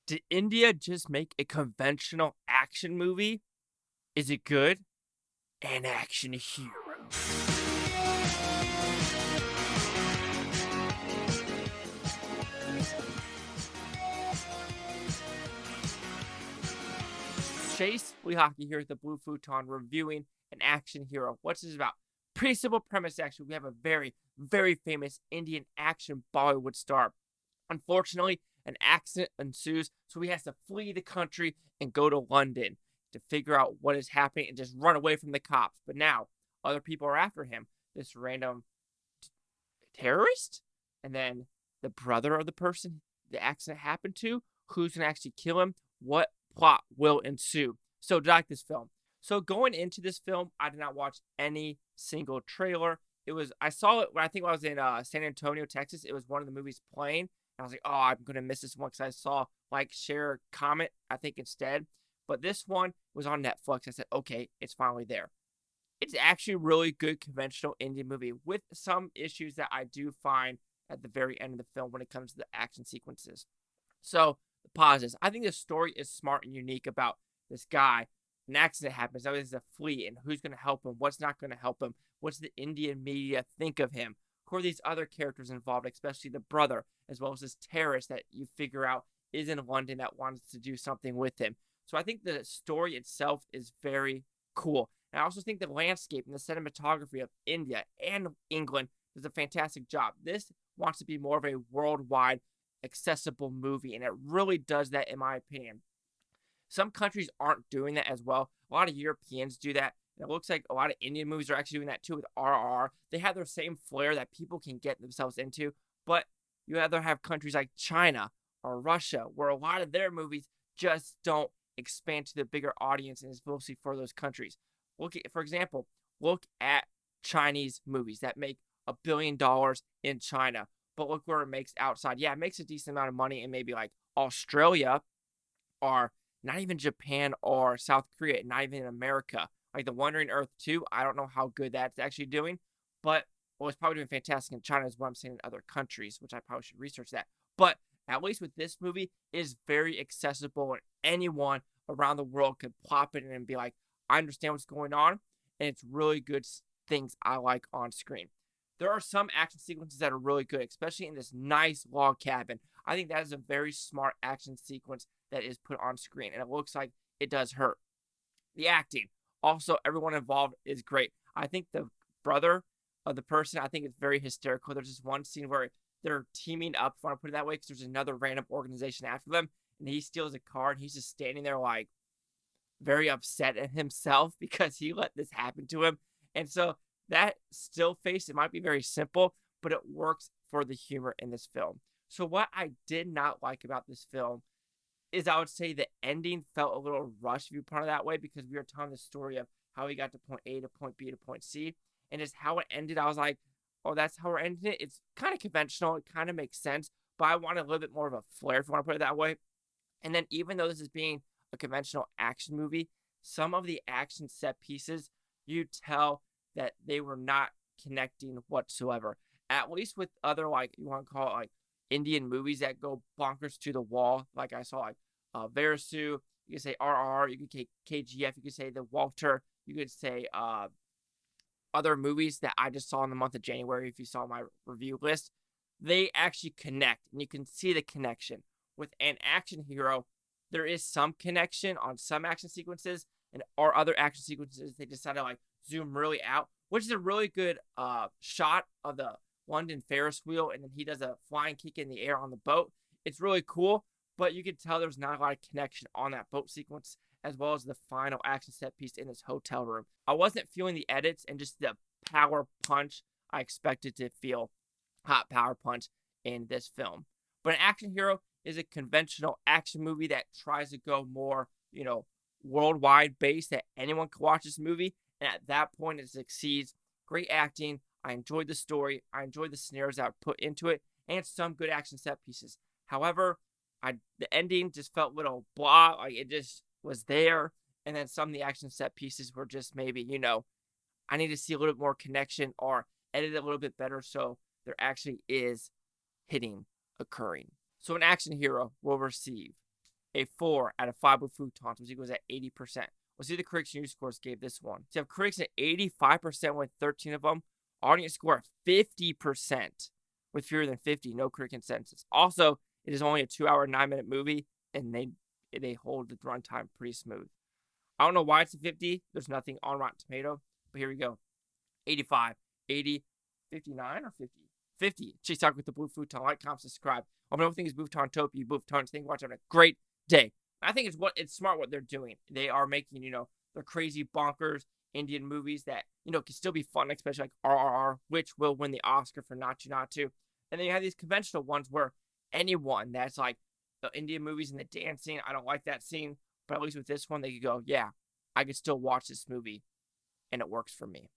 Did India just make a conventional action movie? Is it good? An action hero. Chase Lee Hockey here at the Blue Futon reviewing an action hero. What's this about? Pretty simple premise, actually. We have a very, very famous Indian action Bollywood star. Unfortunately, an accident ensues, so he has to flee the country and go to London to figure out what is happening and just run away from the cops. But now, other people are after him. This random terrorist, and then the brother of the person the accident happened to, who's going to actually kill him, what plot will ensue. So, did I like this film? So, going into this film, I did not watch any single trailer. I saw it when I think I was in San Antonio, Texas. It was one of the movies playing. And I was like, oh, I'm going to miss this one because I saw like, share, comment, I think instead. But this one was on Netflix. I said, okay, it's finally there. It's actually a really good conventional Indian movie with some issues that I do find at the very end of the film when it comes to the action sequences. So, the pauses. I think the story is smart and unique about this guy. An accident happens. Now there's a flee, and who's going to help him? What's not going to help him? What's the Indian media think of him? Who are these other characters involved, especially the brother, as well as this terrorist that you figure out is in London that wants to do something with him. So I think the story itself is very cool. And I also think the landscape and the cinematography of India and England does a fantastic job. This wants to be more of a worldwide accessible movie, and it really does that in my opinion. Some countries aren't doing that as well. A lot of Europeans do that. And it looks like a lot of Indian movies are actually doing that too with RRR. They have their same flair that people can get themselves into. But you either have countries like China or Russia where a lot of their movies just don't expand to the bigger audience and is mostly for those countries. For example, look at Chinese movies that make $1 billion in China. But look where it makes outside. Yeah, it makes a decent amount of money in maybe like Australia or not even Japan or South Korea, not even in America. Like The Wandering Earth 2, I don't know how good that's actually doing, but it's probably doing fantastic in China is what I'm saying in other countries, which I probably should research that. But at least with this movie, it is very accessible and anyone around the world could plop it in and be like, I understand what's going on, and it's really good things I like on screen. There are some action sequences that are really good, especially in this nice log cabin. I think that is a very smart action sequence that is put on screen, and it looks like it does hurt. The acting, also, everyone involved is great. I think the brother of the person, I think it's very hysterical. There's this one scene where they're teaming up, if I want to put it that way, because there's another random organization after them, and he steals a car, and he's just standing there like very upset at himself because he let this happen to him. And so that still face, it might be very simple, but it works for the humor in this film. So what I did not like about this film is I would say the ending felt a little rushed, if you put it that way, because we were telling the story of how he got to point A to point B to point C, and just how it ended. I was like, oh, that's how we're ending it. It's kind of conventional. It kind of makes sense, but I want a little bit more of a flair, if you want to put it that way. And then even though this is being a conventional action movie, some of the action set pieces, you tell that they were not connecting whatsoever. At least with other, like, you want to call it like Indian movies that go bonkers to the wall. Like I saw like Verasu, you could say RR, you could say KGF, you could say The Walter, you could say other movies that I just saw in the month of January, if you saw my review list. They actually connect, and you can see the connection. With an action hero, there is some connection on some action sequences, and or other action sequences, they decided to like zoom really out, which is a really good shot of the London Ferris wheel, and then he does a flying kick in the air on the boat. It's really cool, but you can tell there's not a lot of connection on that boat sequence, as well as the final action set piece in this hotel room. I wasn't feeling the edits and just the power punch I expected to feel, hot power punch in this film. But an action hero is a conventional action movie that tries to go more, worldwide based, that anyone can watch this movie. And at that point, it succeeds. Great acting. I enjoyed the story. I enjoyed the scenarios that were put into it, and some good action set pieces. However, the ending just felt a little blah. Like it just was there. And then some of the action set pieces were just maybe, I need to see a little bit more connection or edit it a little bit better so there actually is hitting occurring. So an action hero will receive a 4 out of 5 with Futons, which equals at 80%. Let's see the critics and user scores gave this one. So you have critics at 85% with 13 of them. Audience score at 50% with fewer than 50. No critic consensus. Also, it is only a 2-hour, 9-minute movie, and they hold the runtime pretty smooth. I don't know why it's a 50. There's nothing on Rotten Tomato, but here we go. 85, 80, 59, or 50? 50. Chase talk with the Blue Futon. Like, comment, subscribe. Hope everything is Buffton Topia, Buffton. Thank you for watching. Have a great day. I think it's smart what they're doing. They are making, their crazy bonkers Indian movies that, can still be fun, especially like RRR, which will win the Oscar for Not To. And then you have these conventional ones where anyone that's like the Indian movies and the dancing, I don't like that scene, but at least with this one, they could go, yeah, I could still watch this movie, and it works for me.